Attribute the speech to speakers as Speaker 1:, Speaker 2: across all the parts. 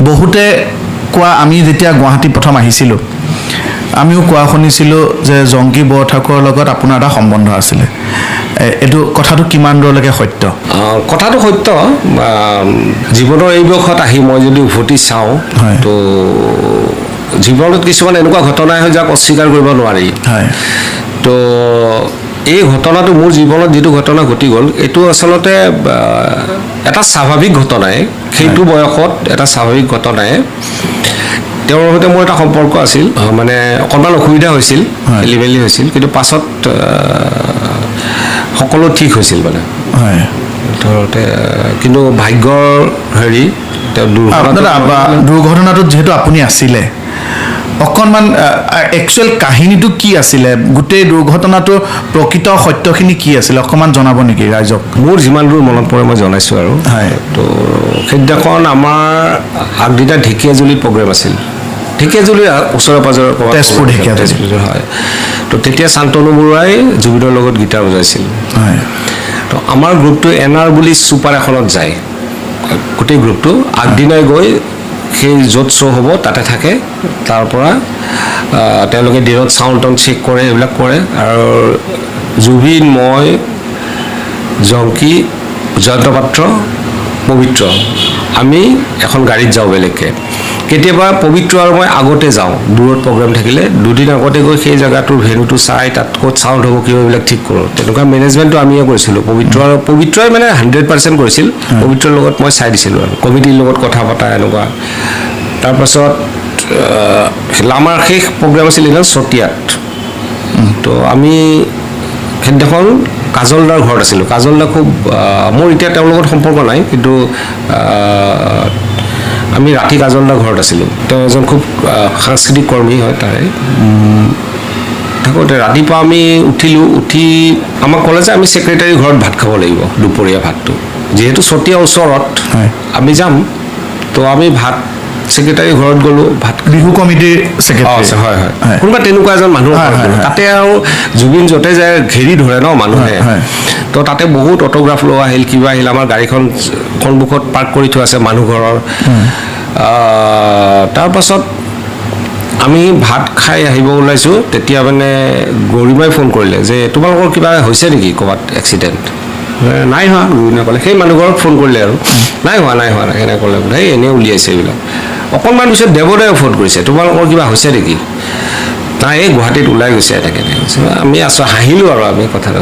Speaker 1: বহুতে কোৱা আমি যেতিয়া গুৱাহাটী প্ৰথম আহিছিলোঁ আমিও কোৱা শুনিছিলোঁ যে জংকী বৰঠাকুৰৰ লগত আপোনাৰ এটা সম্বন্ধ আছিলে এইটো কথাটো কিমান দূৰলৈকে সত্য
Speaker 2: কথাটো সত্য জীৱনৰ এই বয়সত আহি মই যদি উভতি চাওঁ তো জীৱনত কিছুমান এনেকুৱা ঘটনা হয় যাক অস্বীকাৰ কৰিব নোৱাৰি তো এই ঘটনাটো মোৰ জীৱনত যিটো ঘটনা ঘটি গ'ল এইটো আচলতে এটা স্বাভাৱিক ঘটনাই সেইটো বয়সত এটা স্বাভাৱিক ঘটনাই তেওঁৰ সৈতে মোৰ এটা সম্পৰ্ক আছিল মানে অকণমান অসুবিধা হৈছিল খেলিমেলি হৈছিল কিন্তু পাছত সকলো ঠিক হৈছিল মানে ধৰতে কিন্তু ভাগ্যৰ হেৰি
Speaker 1: দুৰ্ঘটনাটোত যিহেতু আপুনি আছিলে অকণমান একচুৱেল কাহিনীটো কি আছিলে গোটেই দুৰ্ঘটনাটো প্ৰকৃত সত্যখিনি কি আছিলে অকণমান জনাব নেকি ৰাইজক
Speaker 2: মোৰ যিমান দূৰ মনত পৰে মই জনাইছোঁ আৰু তো সেইদিনাখন আমাৰ আগদিনা ঢেকীয়াজুলিত প্ৰগ্ৰেম আছিল ঢেকীয়াজুলিৰ ওচৰে পাজৰে
Speaker 1: তেজপুৰ ঢেকীয়াজুলি
Speaker 2: হয় তো তেতিয়া শান্তনু বৰুৱাই জুবিনৰ লগত গীটাৰ বজাইছিল তো আমাৰ গ্ৰুপটো এনআৰ বুলি ছুপাৰ এখনত যায় গোটেই গ্ৰুপটো আগদিনাই গৈ সেই য'ত শ্ব' হ'ব তাতে থাকে তাৰ পৰা তেওঁলোকে দিনত চাউণ্ড টাউণ্ড চেক কৰে এইবিলাক কৰে আৰু জুবিন মই জংকী জয়ন্ত পাত্ৰ পবিত্ৰ আমি এখন গাড়ীত যাওঁ বেলেগকৈ কেতিয়াবা পবিত্ৰ আৰু মই আগতে যাওঁ দূৰত প্ৰগ্ৰেম থাকিলে দুদিন আগতে গৈ সেই জেগাটোৰ ভেনুটো চাই তাত ক'ত চাউণ্ড হ'ব কিবা এইবিলাক ঠিক কৰোঁ তেনেকুৱা মেনেজমেণ্টটো আমিয়ে কৰিছিলোঁ পবিত্ৰই মানে 100% কৰিছিল পবিত্ৰৰ লগত মই চাই দিছিলোঁ আৰু কমিটিৰ লগত কথা পতা এনেকুৱা তাৰপাছত আমাৰ শেষ প্ৰগ্ৰেম আছিল চতিয়াত তো আমি সেইদিনাখন কাজলদাৰ ঘৰত আছিলোঁ কাজলদা খুব মোৰ এতিয়া তেওঁৰ লগত সম্পৰ্ক নাই কিন্তু আমি ৰাতি কাজলদাৰ ঘৰত আছিলোঁ তেওঁ এজন খুব সাংস্কৃতিক কৰ্মী হয় তাৰে থাকোঁতে ৰাতিপুৱা আমি উঠি আমাক ক'লে যে আমি ছেক্ৰেটাৰী ঘৰত ভাত খাব লাগিব দুপৰীয়া ভাতটো যিহেতু চতিয়া ওচৰত আমি যাম তো আমি ভাত ছেক্ৰেটাৰী ঘৰত গ'লোঁ ভাত
Speaker 1: বিহু কমিটিৰ ছেক্ৰেটাৰী
Speaker 2: হয় কোনোবা তেনেকুৱা এজন মানুহ তাতে আৰু জুবিন য'তে যায় ঘেৰি ধৰে ন মানুহে তো তাতে বহুত অট'গ্ৰাফ লোৱা আহিল কিবা আহিল আমাৰ গাড়ীখন সন্মুখত পাৰ্ক কৰি থোৱা আছে মানুহ ঘৰৰ তাৰপাছত আমি ভাত খাই আহিব ওলাইছোঁ তেতিয়া মানে গৰিমাই ফোন কৰিলে যে তোমালোকৰ কিবা হৈছে নেকি ক'ৰবাত এক্সিডেণ্ট নাই হোৱা গৰিমাই ক'লে সেই মানুহ ঘৰত ফোন কৰিলে আৰু নাই হোৱা সেনেকৈ ক'লে বোলে এই এনেই উলিয়াইছে এইবিলাক অকণমান পিছত দেৱদায়ে ফোন কৰিছে তোমালোকৰ কিবা হৈছে নেকি নাই এই গুৱাহাটীত ওলাই গৈছে এনেকৈ আমি আছোঁ হাঁহিলোঁ আৰু আমি কথাটো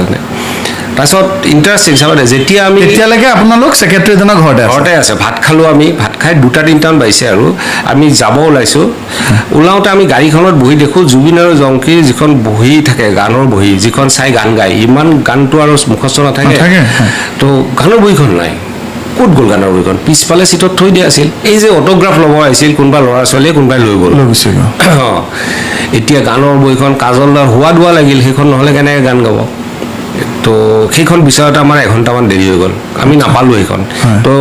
Speaker 2: তাৰপিছত ইণ্টাৰেষ্টিং চাবলৈ যেতিয়া আমি
Speaker 1: এতিয়ালৈকে আপোনালোক ছেক্ৰেটাৰীজনৰ
Speaker 2: ঘৰতে আছে ভাত খালোঁ আমি ভাত খাই 2-3টামান বাজিছে আৰু আমি যাব ওলাইছোঁ ওলাওঁতে আমি গাড়ীখনত বহি দেখোঁ জুবিন আৰু জংকীৰ যিখন বহি থাকে গানৰ বহি যিখন চাই গান গায় ইমান গানটো আৰু মুখস্থ নাথাকে তো গানৰ বহিখন নাই ক'ত গ'ল গানৰ বহিখন পিছফালে চিটত থৈ দিয়া আছিল এই যে অট'গ্ৰাফ ল'ব আহিছিল কোনোবা ল'ৰা ছোৱালীয়ে কোনোবাই লৈ গ'ল এতিয়া গানৰ বহিখন কাজলদাৰ হোৱা দোৱা লাগিল সেইখন নহ'লে কেনেকৈ গান গাব তো সেইখন বিচাৰোঁতে আমাৰ এঘণ্টামান দেৰি হৈ গ'ল আমি নাপালোঁ সেইখন তো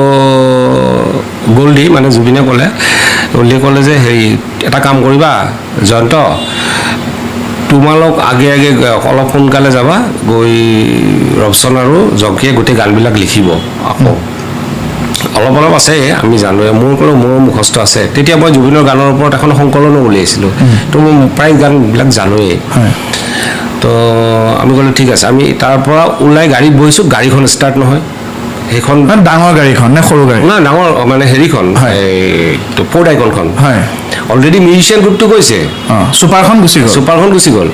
Speaker 2: গ'ল্ডি মানে জুবিনে ক'লে যে হেৰি এটা কাম কৰিবা জয়ন্ত তোমালোক আগে অলপ সোনকালে যাবা গৈ ৰবচন আৰু জংকীয়ে গোটেই গানবিলাক লিখিব আকৌ অলপ আছে আমি জানোৱে মোৰ মুখস্থ আছে তেতিয়া মই জুবিনৰ গানৰ ওপৰত এখন সংকলনো উলিয়াইছিলোঁ তো মই প্ৰায় গানবিলাক জানোৱেই তো আমি ক'লোঁ ঠিক আছে আমি তাৰ পৰা ওলাই গাড়ীত বহিছোঁ গাড়ীখন ষ্টাৰ্ট নহয় সেইখন
Speaker 1: ডাঙৰ গাড়ীখন নে সৰু গাড়ী
Speaker 2: নাই ডাঙৰ মানে হেৰিখন ফ'ৰ্ড আইকনখন অলৰেডি মিউজিচিয়ান গ্ৰুপটো গৈছে
Speaker 1: ছুপাৰখন গুচি গ'ল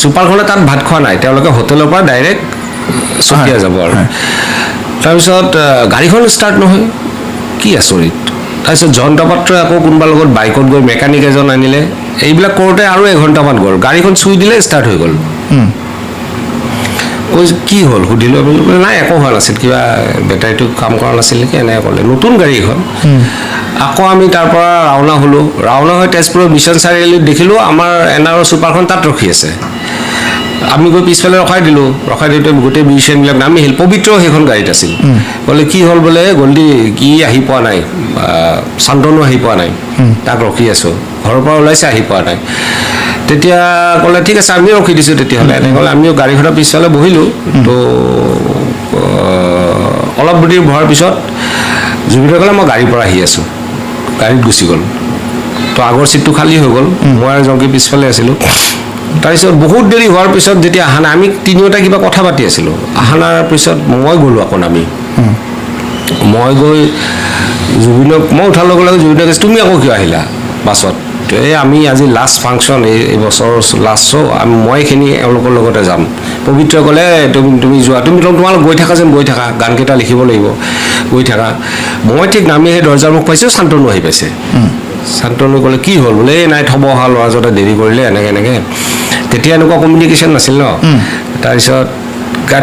Speaker 2: ছুপাৰখনে তাত ভাত খোৱা নাই তেওঁলোকে হোটেলৰ পৰা ডাইৰেক্ট চতিয়া যাব আৰু তাৰপিছত গাড়ীখন ষ্টাৰ্ট নহয় কি আচৰিত তাৰপিছত জয়ন্ত পাত্ৰই আকৌ কোনোবা লগত বাইকত গৈ মেকানিক এজন আনিলে এইবিলাক কৰোঁতে আৰু এঘণ্টামান গ'ল গাড়ীখন চুই দিলে ষ্টাৰ্ট হৈ গ'ল কৈছোঁ কি হ'ল সুধিলোঁ নাই একো হোৱা নাছিল কিবা বেটাৰীটো কাম কৰা নাছিল নেকি এনেকৈ ক'লে নতুন গাড়ী এখন আকৌ আমি তাৰ পৰা ৰাওনা হৈ তেজপুৰৰ মিছন চাৰিআলিত দেখিলোঁ আমাৰ এনআৰৰ ছুপাৰখন তাত ৰখি আছে আমি গৈ পিছফালে ৰখাই দিওঁতে গোটেই মিউজিচিয়ানবিলাক নামি আহিল পবিত্ৰ সেইখন গাড়ীত আছিল ক'লে কি হ'ল বোলে গল্ডি কি আহি পোৱা নাই শান্তনু আহি পোৱা নাই তাক ৰখি আছোঁ ঘৰৰ পৰা ওলাইছে আহি পোৱা নাই তেতিয়া ক'লে ঠিক আছে আমিও ৰখি দিছোঁ তেতিয়াহ'লে এনেকৈ ক'লে আমিও গাড়ীখনৰ পিছফালে বহিলোঁ তো অলপ দেৰি বহাৰ পিছত জুবিনে ক'লে মই গাড়ীৰ পৰা আহি আছোঁ গাড়ীত গুচি গ'ল তো আগৰ ছিটটো খালী হৈ গ'ল মই আৰু জংকি পিছফালে আছিলোঁ তাৰপিছত বহুত দেৰি হোৱাৰ পিছত যেতিয়া আহা নাই আমি তিনিওটা কিবা কথা পাতি আছিলোঁ আহা নাই পিছত মই গ'লোঁ আকৌ নামি মই গৈ জুবিনক মই উঠাৰ লগে লগে জুবিনক কৈছোঁ তুমি আকৌ কিয় আহিলা বাছত এই আমি আজি লাষ্ট ফাংচন এই বছৰৰ লাষ্ট শ্ব' মই এইখিনি এওঁলোকৰ লগতে যাম পবিত্ৰই ক'লে তুমি যোৱা তুমি তোমালোক গৈ থাকা যেন গৈ থাকা গানকেইটা লিখিব লাগিব গৈ থাকা মই ঠিক নামি সেই দৰ্জাৰ মুখ পাইছোঁ শান্তনু আহি পাইছে শান্তনু ক'লে কি হ'ল বোলে এই নাই থ'ব অহা ল'ৰাজনে দেৰি কৰিলে এনেকৈ তেতিয়া এনেকুৱা কমিউনিকেশ্যন নাছিল ন তাৰপিছত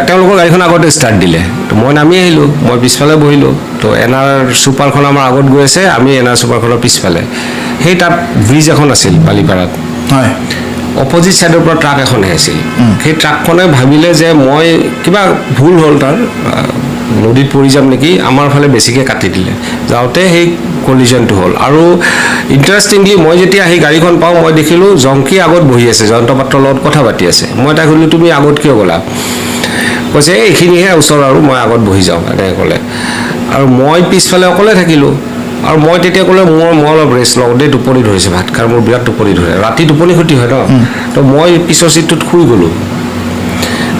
Speaker 2: তেওঁলোকৰ গাড়ীখন আগতে ষ্টাৰ্ট দিলে তো মই নামি আহিলোঁ মই পিছফালে বহিলোঁ তো এনাৰ ছুপাৰখন আমাৰ আগত গৈ আছে আমি এনাৰ ছুপাৰখনৰ পিছফালে সেই তাত ব্ৰিজ এখন আছিল বালিপাৰাত
Speaker 1: হয়
Speaker 2: অপজিট ছাইডৰ পৰা ট্ৰাক এখন আহিছিল সেই ট্ৰাকখনে ভাবিলে যে মই কিবা ভুল হ'ল তাৰ নদীত পৰি যাম নেকি আমাৰ ফালে বেছিকৈ কাটি দিলে যাওঁতে সেই কলিজনটো হ'ল আৰু ইণ্টাৰেষ্টিংলি মই যেতিয়া সেই গাড়ীখন পাওঁ মই দেখিলোঁ জংকি আগত বহি আছে জয়ন্ত পাত্ৰৰ লগত কথা পাতি আছে মই তাক সুধিলোঁ তুমি আগত কিয় গ'লা কৈছে এইখিনিহে ওচৰ আৰু মই আগত বহি যাওঁ এনেকৈ ক'লে আৰু মই পিছফালে অকলে থাকিলোঁ আৰু মই তেতিয়া ক'লে মই অলপ ৰেষ্ট লওঁ দেই টোপনি ধৰিছে ভাত খাই মোৰ বিৰাট টোপনি ধৰে ৰাতি টোপনি ক্ষতি হয় ন তো মই পিছৰ ছিটটোত শুই গ'লোঁ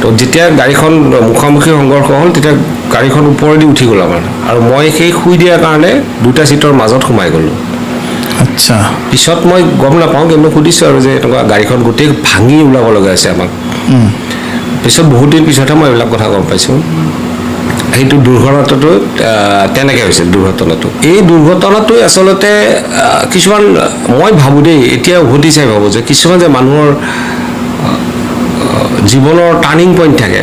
Speaker 2: তো যেতিয়া গাড়ীখন মুখামুখি সংঘৰ্ষ হ'ল তেতিয়া গাড়ীখন ওপৰেদি উঠি গ'ল আমাৰ আৰু মই সেই শুই দিয়াৰ কাৰণে দুটা ছিটৰ মাজত সোমাই গ'লোঁ
Speaker 1: আচ্ছা
Speaker 2: পিছত মই গম নাপাওঁ কিন্তু সুধিছোঁ আৰু যে এনেকুৱা গাড়ীখন গোটেই ভাঙি ওলাব লগা হৈছে আমাক পিছত বহুত দিন পিছতহে মই এইবিলাক কথা গম পাইছোঁ সেইটো দুৰ্ঘটনাটো তেনেকৈ হৈছিল দুৰ্ঘটনাটো এই দুৰ্ঘটনাটোৱে আচলতে কিছুমান মই ভাবোঁ দেই এতিয়া উভতি চাই ভাবোঁ যে কিছুমান যে মানুহৰ জীৱনৰ টাৰ্ণিং পইণ্ট থাকে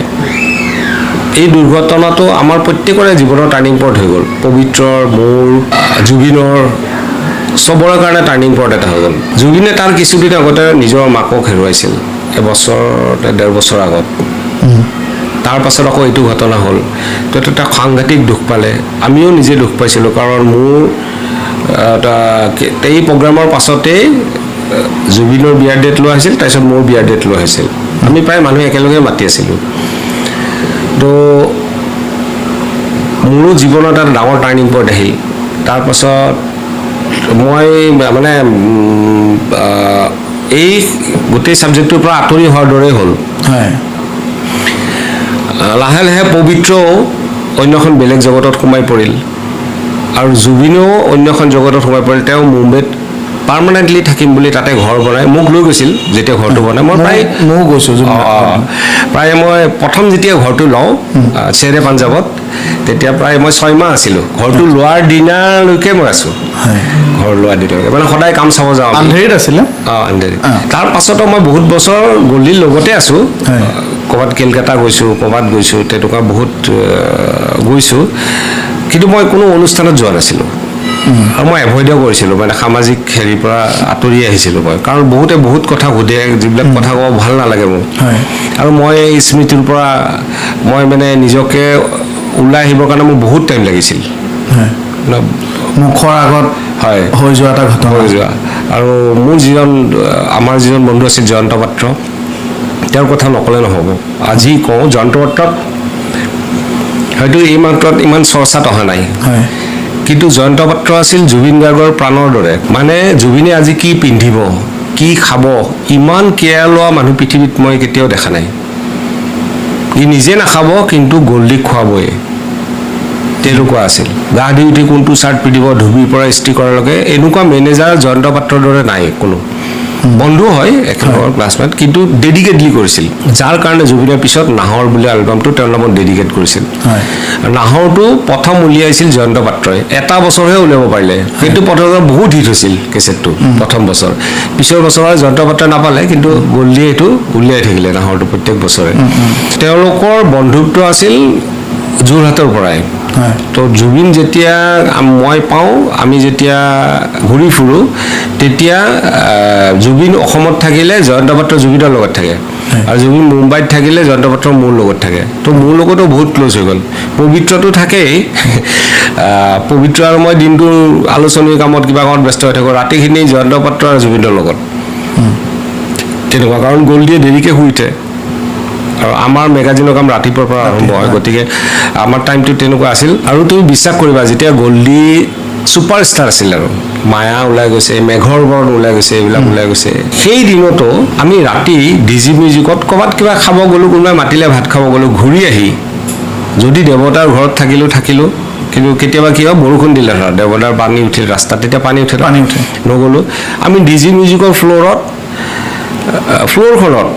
Speaker 2: এই দুৰ্ঘটনাটো আমাৰ প্ৰত্যেকৰে জীৱনৰ টাৰ্ণিং পইণ্ট হৈ গ'ল পবিত্ৰৰ মোৰ জুবিনৰ চবৰে কাৰণে টাৰ্ণিং পইণ্ট এটা হৈ গ'ল জুবিনে তাৰ কিছুদিন আগতে নিজৰ মাকক হেৰুৱাইছিল এবছৰ ১.৫ বছৰ আগত তাৰ পাছত আকৌ এইটো ঘটনা হ'ল তো এটা সাংঘাতিক দুখ পালে আমিও নিজে দুখ পাইছিলোঁ কাৰণ মোৰ এই প্ৰগ্ৰামৰ পাছতেই জুবিনৰ বিয়াৰ ডেট লোৱা হৈছিল তাৰপিছত মোৰ বিয়াৰ ডেট লোৱা হৈছিল আমি প্ৰায় মানুহ একেলগে মাতি আছিলোঁ তো মোৰো জীৱনত এটা ডাঙৰ টাৰ্ণিং পইণ্ট আহিল তাৰপাছত মই মানে এই গোটেই ছাবজেক্টটোৰ পৰা আঁতৰি হোৱাৰ দৰেই হ'ল
Speaker 1: হয়
Speaker 2: লাহে লাহে পবিত্ৰও অন্য এখন বেলেগ জগতত সোমাই পৰিল আৰু জুবিনেও অন্য এখন জগতত সোমাই পৰিল তেওঁ মুম্বাইত পাৰ্মানেণ্টলি থাকিম বুলি তাতে ঘৰ বনাই মোক লৈ গৈছিল যেতিয়া ঘৰটো বনাই মই প্ৰায়
Speaker 1: ময়ো গৈছোঁ
Speaker 2: প্ৰায় মই প্ৰথম যেতিয়া ঘৰটো লওঁ শ্বেৰে পাঞ্জাৱত তেতিয়া প্ৰায় মই 6 মাহ আছিলোঁ ঘৰটো লোৱাৰ দিনালৈকে মই আছোঁ ঘৰ লোৱাৰ দিনালৈকে মানে সদায় কাম চাব যাওঁ
Speaker 1: আন্ধেৰিত আছিলে
Speaker 2: আন্ধেৰিত তাৰ পাছতো মই বহুত বছৰ গলিৰ লগতে আছোঁ ক'ৰবাত কেলকাতা গৈছোঁ ক'ৰবাত গৈছোঁ তেনেকুৱা বহুত গৈছোঁ কিন্তু মই কোনো অনুষ্ঠানত যোৱা নাছিলোঁ আৰু মই এভইডো কৰিছিলোঁ মানে সামাজিক হেৰিৰ পৰা আঁতৰি আহিছিলোঁ মই কাৰণ বহুতে বহুত কথা সোধে যিবিলাক কথা ক'ব ভাল নালাগে মোক আৰু মই এই স্মৃতিৰ পৰা মই মানে নিজকে ওলাই আহিবৰ কাৰণে মোৰ বহুত টাইম লাগিছিল
Speaker 1: মুখৰ আগত
Speaker 2: হয়
Speaker 1: হৈ যোৱা এটা ঘটনা
Speaker 2: হৈ যোৱা আৰু মোৰ আমাৰ যিজন বন্ধু আছিল জয়ন্ত পাত্ৰ তেওঁৰ কথা নক'লে নহ'ব আজি কওঁ জয়ন্ত পাত্ৰক হয়তো এই মাত্ৰত ইমান চৰ্চাত অহা নাই কিন্তু জয়ন্ত পাত্ৰ আছিল জুবিন গাৰ্গৰ প্ৰাণৰ দৰে মানে জুবিনে আজি কি পিন্ধিব কি খাব ইমান কেয়াৰ লোৱা মানুহ পৃথিৱীত মই কেতিয়াও দেখা নাই ই নিজে নাখাব কিন্তু গল্ডিক খুৱাবই তেনেকুৱা আছিল গা ধুই উঠি কোনটো চাৰ্ট পিন্ধিব ধুবিৰ পৰা ইস্ত্ৰি কৰালৈকে এনেকুৱা মেনেজাৰ জয়ন্ত পাত্ৰৰ দৰে নাই কোনো বন্ধু হয় একেলগৰ ক্লাছমেট কিন্তু ডেডিকেটলি কৰিছিল যাৰ কাৰণে জুবিনৰ পিছত নাহৰ বুলি এলবামটো তেওঁৰ নামত ডেডিকেট কৰিছিল নাহৰটো প্ৰথম উলিয়াইছিল জয়ন্ত পাত্ৰই এটা বছৰহে উলিয়াব পাৰিলে সেইটো প্ৰথম বহুত হিট হৈছিল কেছেটটো প্ৰথম বছৰ পিছৰ বছৰ জয়ন্ত পাত্ৰই নাপালে কিন্তু গল্ডিয়ে এইটো উলিয়াই থাকিলে নাহৰটো প্ৰত্যেক বছৰে তেওঁলোকৰ বন্ধুত্ব আছিল যোৰহাটৰ পৰাই তো জুবিন যেতিয়া মই পাওঁ আমি যেতিয়া ঘূৰি ফুৰোঁ তেতিয়া জুবিন অসমত থাকিলে জয়ন্ত পাত্ৰ জুবিনৰ লগত থাকে আৰু জুবিন মুম্বাইত থাকিলে জয়ন্ত পাত্ৰ মোৰ লগত থাকে তো মোৰ লগতো বহুত ক্ল'জ হৈ গ'ল পবিত্ৰটো থাকেই পবিত্ৰ আৰু মই দিনটো আলোচনীৰ কামত কিবা কামত ব্যস্ত হৈ থাকোঁ ৰাতিখিনি জয়ন্ত পাত্ৰ আৰু জুবিনৰ লগত তেনেকুৱা কাৰণ গল্ডিয়ে দেৰিকৈ শুই উঠে আৰু আমাৰ মেগাজিনৰ কাম ৰাতিপুৱাৰ পৰা আৰম্ভ হয় গতিকে আমাৰ টাইমটো তেনেকুৱা আছিল আৰু তুমি বিশ্বাস কৰিবা যেতিয়া গল্ডি ছুপাৰষ্টাৰ আছিল আৰু মায়া ওলাই গৈছে, মেঘৰ বৰণ ওলাই গৈছে, এইবিলাক ওলাই গৈছে। সেই দিনতো আমি ৰাতি ডিজি মিউজিকত ক'ৰবাত কিবা খাব গ'লোঁ, কোনোবাই মাতিলে ভাত খাব গ'লোঁ, ঘূৰি আহি যদি দেৱতাৰ ঘৰত থাকিলোঁ কিন্তু কেতিয়াবা কি হয় বৰষুণ দিলে ধৰা দেৱতাৰ পানী উঠিল ৰাস্তাত, তেতিয়া পানী উঠে নগ'লোঁ। আমি ডিজি মিউজিকৰ ফ্ল'ৰখনত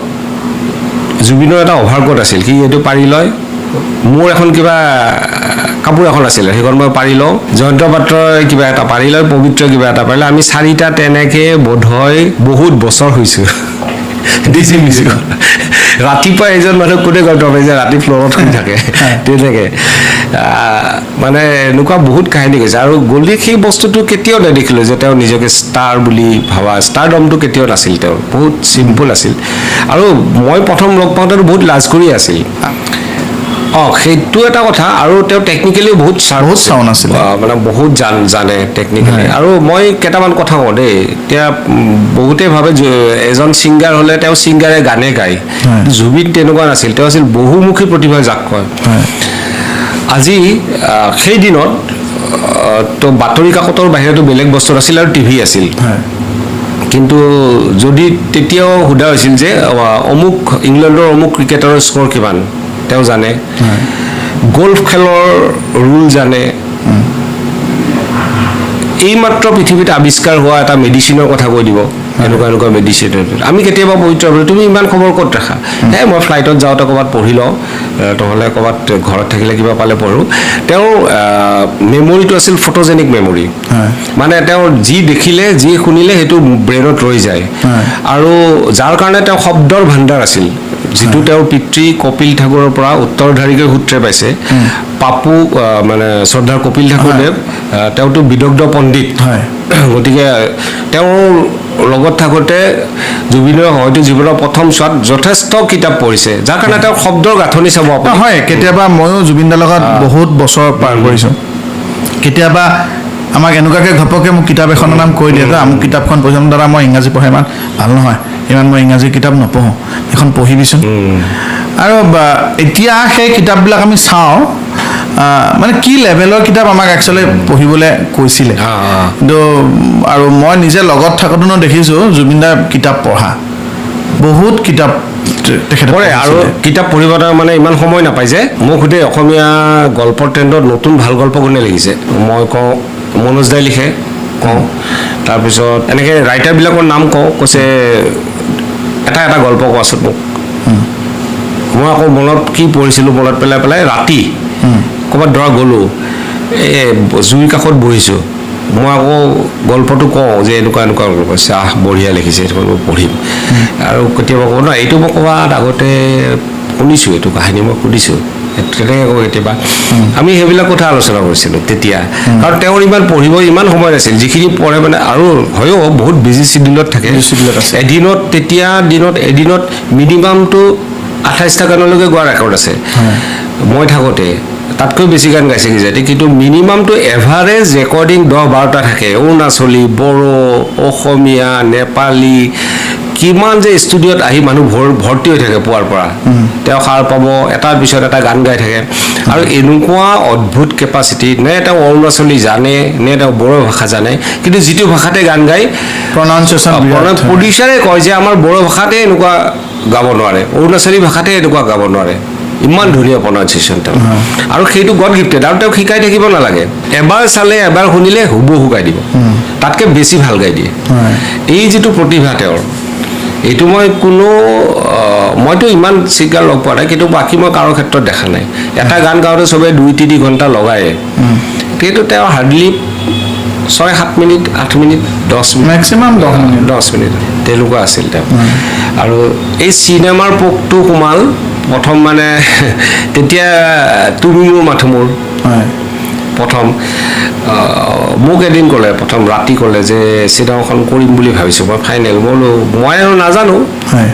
Speaker 2: জুবিনৰ এটা অভাৰকোট আছিল, সি এইটো পাৰি লয়, মোৰ এখন কিবা কাপোৰ এখন আছিলে সেইখন মই পাৰি লওঁ, জয়ন্ত পাত্ৰই কিবা এটা পাৰি লয়, পবিত্ৰ কিবা এটা পাৰি লয়, আমি চাৰিটা তেনেকৈ বোধহয় বহুত বছৰ হৈছোঁ ডিজি মিউজিকত। ৰাতিপুৱা এজন মানুহ কোনে গম পাই যে ৰাতি ফ্ল'ৰত শুই থাকে তেনেকৈ মানে এনেকুৱা বহুত কাহিনী গৈছে। আৰু গলি সেই বস্তুটো কেতিয়াও নেদেখিলোঁ যে তেওঁ নিজকে ষ্টাৰ বুলি ভাবা, ষ্টাৰডমটো কেতিয়াও নাছিল, তেওঁৰ বহুত চিম্পুল আছিল। আৰু মই প্ৰথম লগ পাওঁতেতো বহুত লাজ কৰি আছিল। সেইটো এটা কথা। আৰু তেওঁ টেকনিকেলিও বহুত
Speaker 1: চাউণ্ড আছিল,
Speaker 2: মানে বহুত জানে টেকনিকেলি। আৰু মই কেইটামান কথা কওঁ দেই, এতিয়া বহুতে ভাবে এজন ছিংগাৰ হ'লে তেওঁ ছিংগাৰে গানে গায়, জুবিন তেনেকুৱা নাছিল, তেওঁ আছিল বহুমুখী প্ৰতিভা যাক কয়। আজি সেই দিনত তো বাতৰি কাকতৰ বাহিৰতো বেলেগ বস্তু আছিল আৰু টিভি আছিল, কিন্তু যদি তেতিয়াও সোধা হৈছিল যে অমুক ইংলেণ্ডৰ অমুক ক্ৰিকেটাৰৰ স্ক'ৰ কিমান তেওঁ জানে, গল্ফ খেলৰ ৰুল জানে, এইমাত্ৰ পৃথিৱীত আৱিষ্কাৰ হোৱা এটা মেডিচিনৰ কথা কৈ দিব, এনেকুৱা মেডিচিন। আমি কেতিয়াবা পবিত্ৰ তুমি ইমান খবৰ ক'ত ৰাখা? মই ফ্লাইটত যাওঁতে ক'ৰবাত পঢ়ি লওঁ, নহ'লে ক'ৰবাত ঘৰত থাকিলে কিবা পালে পঢ়োঁ। তেওঁৰ মেমৰিটো আছিল ফটোজেনিক মেমৰি, মানে তেওঁ যি দেখিলে যি শুনিলে সেইটো ব্ৰেইনত ৰৈ যায়। আৰু যাৰ কাৰণে তেওঁ শব্দৰ ভাণ্ডাৰ আছিল, যিটো তেওঁৰ পিতৃ কপিল ঠাকুৰৰ পৰা উত্তৰধাৰীকৈ সূত্ৰে পাইছে। পাপু মানে শ্ৰদ্ধাৰ কপিল ঠাকুৰদেৱ, তেওঁতো বিদগ্ধ পণ্ডিত, গতিকে তেওঁৰ লগত থাকোঁতে জুবিনৰ হয়তো জীৱনৰ প্ৰথম চোৱাত যথেষ্ট কিতাপ পঢ়িছে, যাৰ কাৰণে তেওঁ শব্দৰ গাঁথনি চাব
Speaker 1: হয়। কেতিয়াবা ময়ো জুবিনদাৰ লগত বহুত বছৰ পাৰ কৰিছোঁ। কেতিয়াবা আমাক এনেকুৱাকৈ ঘপকৈ মোক কিতাপ এখনৰ নাম কৈ দিয়ে যে আমুক কিতাপখন পঢ়িম, দাদা মই ইংৰাজী পঢ়া ইমান ভাল নহয়, ইমান মই ইংৰাজী কিতাপ নপঢ়োঁ, এখন পঢ়িবিচোন। আৰু এতিয়া সেই কিতাপবিলাক আমি চাওঁ, মানে কি লেভেলৰ কিতাপ আমাক একচুৱেলি পঢ়িবলৈ কৈছিলে। কিন্তু আৰু মই নিজে লগত থাকোঁতেনো দেখিছোঁ জুবিনদাৰ কিতাপ পঢ়া, বহুত কিতাপ তেখেতে
Speaker 2: পঢ়ে। আৰু কিতাপ পঢ়িব মানে ইমান সময় নাপায় যে। মোক সোধে অসমীয়া গল্পৰ ট্ৰেণ্ডত নতুন ভাল গল্প কোনে লিখিছে, মই কওঁ মনোজ দাই লিখে, কওঁ। তাৰপিছত এনেকৈ ৰাইটাৰবিলাকৰ নাম কওঁ, কৈছে এটা গল্প কোৱাচোন মোক। মই আকৌ মনত কি পঢ়িছিলোঁ মনত পেলাই ৰাতি ক'ৰবাত ধৰা গ'লোঁ, এই জুইৰ কাষত বহিছোঁ, মই আকৌ গল্পটো কওঁ যে এনেকুৱা কৈছে, বঢ়িয়া লিখিছে, এইটো মই পঢ়িম। আৰু কেতিয়াবা কওঁ ন এইটো মই ক'ৰবাত আগতে শুনিছোঁ, এইটো কাহিনী মই শুনিছোঁ, তেনেকৈ কওঁ কেতিয়াবা। আমি সেইবিলাক কথা আলোচনা কৰিছিলোঁ তেতিয়া, কাৰণ তেওঁৰ ইমান পঢ়িব ইমান সময় নাছিল, যিখিনি পঢ়ে মানে। আৰু হয়ো বহুত বিজি চিডিউলত থাকে, এদিনত মিনিমামটো 28টা গানলৈকে গোৱা ৰেকৰ্ড আছে। মই থাকোঁতে তাতকৈ বেছি গান গাইছে কিজানি, কিন্তু মিনিমামটো এভাৰেজ ৰেকৰ্ডিং 10-12টা থাকে। অৰুণাচলী, বড়ো, অসমীয়া, নেপালী, কিমান যে ষ্টুডিঅ'ত আহি মানুহ ভৰ্তি হৈ থাকে পুৱাৰ পৰা। তেওঁ সাৰ পাব, এটাৰ পিছত এটা গান গাই থাকে। আৰু এনেকুৱা অদ্ভুত কেপাচিটি, নে তেওঁ অৰুণাচলী জানে নে তেওঁ বড়ো ভাষা জানে, কিন্তু যিটো ভাষাতে গান গায়
Speaker 1: প্ৰনাউন্সিয়েশ্যন,
Speaker 2: প্ৰডিউচাৰে কয় যে আমাৰ বড়ো ভাষাতে এনেকুৱা গাব নোৱাৰে, অৰুণাচলী ভাষাতে এনেকুৱা গাব নোৱাৰে, ইমান ধুনীয়া প্ৰনাউন্সিয়েশ্যন তেওঁ। আৰু সেইটো গড গিফ্টেড, আৰু তেওঁক শিকাই থাকিব নালাগে, এবাৰ চালে এবাৰ শুনিলে হুবহু গাই দিব, তাতকৈ বেছি ভাল গাই দিয়ে। এই যিটো প্ৰতিভা তেওঁৰ, এইটো মইতো ইমান ছিংগাৰ লগ পোৱা নাই, কিন্তু বাকী মই কাৰো ক্ষেত্ৰত দেখা নাই। এটা গান গাওঁতে চবেই 2-3 ঘণ্টা লগায়ে, কিন্তু তেওঁ hardly 6-7 minute, 8 minute, 10 minute,
Speaker 1: maximum
Speaker 2: 10 minute তেনেকুৱা আছিল তেওঁ। আৰু এই চিনেমাৰ পোকটো সোমাল প্ৰথম, মানে তেতিয়া তুমি মোৰ মাথো মোৰ প্ৰথম মোক এদিন ক'লে, প্ৰথম ৰাতি ক'লে যে চিনেমাখন কৰিম বুলি ভাবিছোঁ মই, ফাইনেল। মই বোলো মই আৰু নাজানো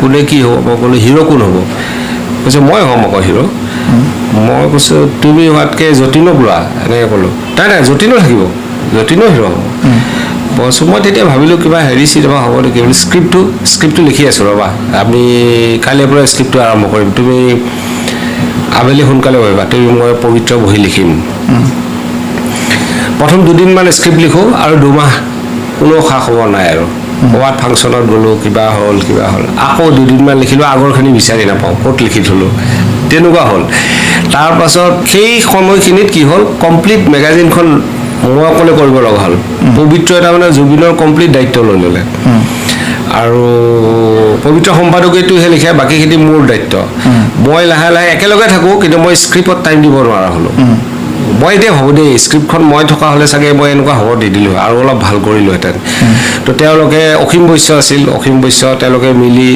Speaker 2: কোনে কি হ'ব। মই ক'লোঁ হিৰ' কোন হ'ব? কৈছে মই হ'ম আকৌ হিৰ'। মই কৈছোঁ তুমি হোৱাতকৈ যতীনক লোৱা, এনেকৈ ক'লোঁ। নাই যতীনো থাকিব, যতীনো হিৰ' হ'ব। মই তেতিয়া ভাবিলোঁ কিবা চিনেমা হ'ব নেকি বুলি। স্ক্ৰিপ্টটো লিখি আছোঁ, ৰ'বা আমি কাইলৈৰ পৰা স্ক্ৰিপ্টটো আৰম্ভ কৰিম, তুমি আবেলি সোনকালে বহিবা, তুমি মই পবিত্ৰ বহি লিখিম। প্ৰথম দুদিনমান স্ক্ৰিপ্ট লিখোঁ আৰু 2 মাহ কোনো খা খবৰ নাই আৰু ক'ৰবাত ফাংচনত গ'লোঁ কিবা হ'ল আকৌ 2 দিনমান লিখিলোঁ আগৰখিনি বিচাৰি নাপাওঁ ক'ত লিখি থ'লোঁ তেনেকুৱা হ'ল তাৰপাছত সেই সময়খিনিত কি হ'ল কমপ্লিট মেগাজিনখন মই অকলে কৰিব লগা হ'ল পবিত্ৰ এটা মানে জুবিনৰ কমপ্লিট দায়িত্ব লৈ ল'লে আৰু পবিত্ৰ সম্পাদকীয়টোহে লিখে বাকীখিনি মোৰ দায়িত্ব মই লাহে লাহে একেলগে থাকোঁ কিন্তু মই স্ক্ৰিপ্টত টাইম দিব নোৱাৰা হ'লোঁ মই এতিয়া ভাবোঁ দেই স্ক্ৰিপ্টখন মই থকা হ'লে চাগে মই এনেকুৱা হ'ব দি দিলোঁ আৰু অলপ ভাল কৰিলোহেঁতেন তো তেওঁলোকে অসীম বৈশ্য আছিল অসীম বৈশ্য তেওঁলোকে মিলি